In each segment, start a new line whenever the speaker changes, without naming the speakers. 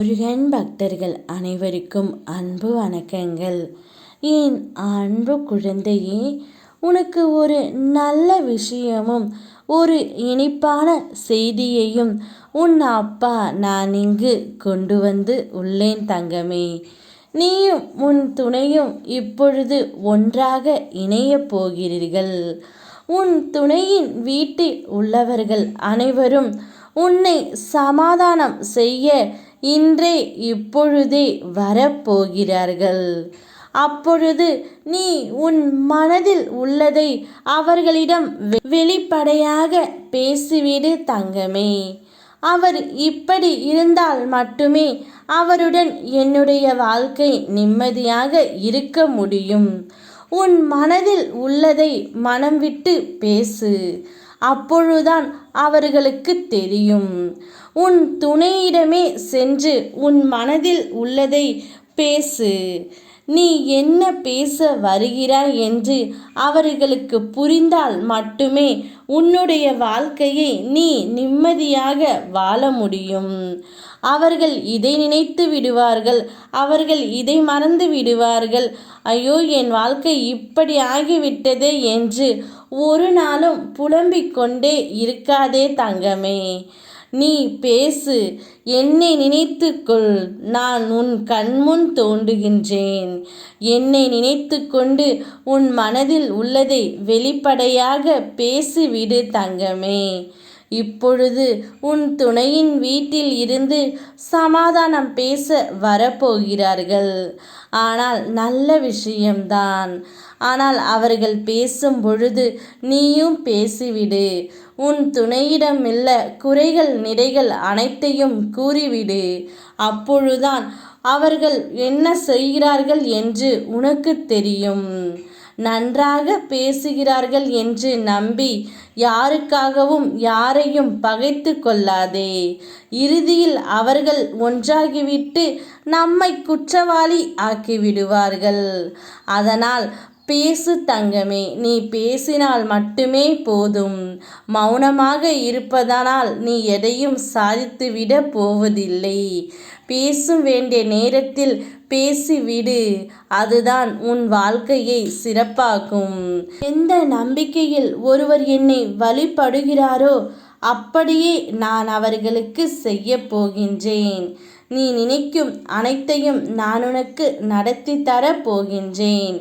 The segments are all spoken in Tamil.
முருகன் பக்தர்கள் அனைவருக்கும் அன்பு வணக்கங்கள். என் அன்பு குழந்தையே, உனக்கு ஒரு நல்ல விஷயமும் ஒரு இனிப்பான செய்தியையும் உன் அப்பா நான் இங்கு கொண்டு வந்து உள்ளேன் தங்கமே. நீயும் உன் துணையும் இப்பொழுது ஒன்றாக இணையப் போகிறீர்கள். உன் துணையின் வீட்டில் உள்ளவர்கள் அனைவரும் உன்னை சமாதானம் செய்ய இன்றே இப்பொழுதே வரப்போகிறார்கள். அப்பொழுது நீ உன் மனதில் உள்ளதை அவர்களிடம் வெளிப்படையாக பேசிவிடு தங்கமே. அவர் இப்படி இருந்தால் மட்டுமே அவருடன் என்னுடைய வாழ்க்கை நிம்மதியாக இருக்க முடியும். உன் மனதில் உள்ளதை மனம் விட்டு பேசு. அப்பொழுதுதான் அவர்களுக்கு தெரியும். உன் துணையிடமே சென்று உன் மனதில் உள்ளதை பேசு. நீ என்ன பேச வருகிறாய் என்று அவர்களுக்கு புரிந்தால் மட்டுமே உன்னுடைய வாழ்க்கையை நீ நிம்மதியாக வாழ முடியும். அவர்கள் இதை நினைத்து விடுவார்கள், அவர்கள் இதை மறந்து விடுவார்கள். ஐயோ, என் வாழ்க்கை இப்படி ஆகிவிட்டதே என்று ஒரு நாளும் புலம்பிக் கொண்டே இருக்காதே தங்கமே. நீ பேசு. என்னை நினைத்துக்கொள். நான் உன் கண்முன் தோன்றுகின்றேன். என்னை நினைத்து கொண்டு உன் மனதில் உள்ளதை வெளிப்படையாக பேசிவிடு தங்கமே. இப்பொழுது உன் துணையின் வீட்டில் இருந்து சமாதானம் பேச வரப்போகிறார்கள். ஆனால் நல்ல விஷயம்தான். ஆனால் அவர்கள் பேசும் பொழுது நீயும் பேசிவிடு. உன் துணையிடமுள்ள குறைகள் நிறைகள் அனைத்தையும் கூறிவிடு. அப்பொழுதுதான் அவர்கள் என்ன செய்கிறார்கள் என்று உனக்கு தெரியும். நன்றாக பேசுகிறார்கள் என்று நம்பி யாருக்காகவும் யாரையும் பகைத்து கொள்ளாதே. இறுதியில் அவர்கள் ஒன்றாகிவிட்டு நம்மை குற்றவாளி ஆக்கிவிடுவார்கள். அதனால் பேசு தங்கமே. நீ பேசினால் மட்டுமே போதும். மௌனமாக இருப்பதனால் நீ எதையும் சாதித்துவிட போவதில்லை. பேசும் வேண்டிய நேரத்தில் பேசிவிடு. அதுதான் உன் வாழ்க்கையை சிறப்பாக்கும். எந்த நம்பிக்கையில் ஒருவர் என்னை வழிபடுகிறாரோ அப்படியே நான் அவர்களுக்கு செய்ய போகின்றேன். நீ நினைக்கும் அனைத்தையும் நான் உனக்கு நடத்தி தரப் போகின்றேன்.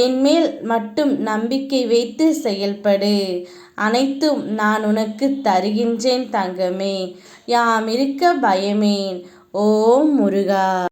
என் மேல் மட்டும் நம்பிக்கை வைத்து செயல்படு. அனைத்தும் நான் உனக்கு தருகின்றேன் தங்கமே. யாம் இருக்க பயமேன். ஓம் முருகா.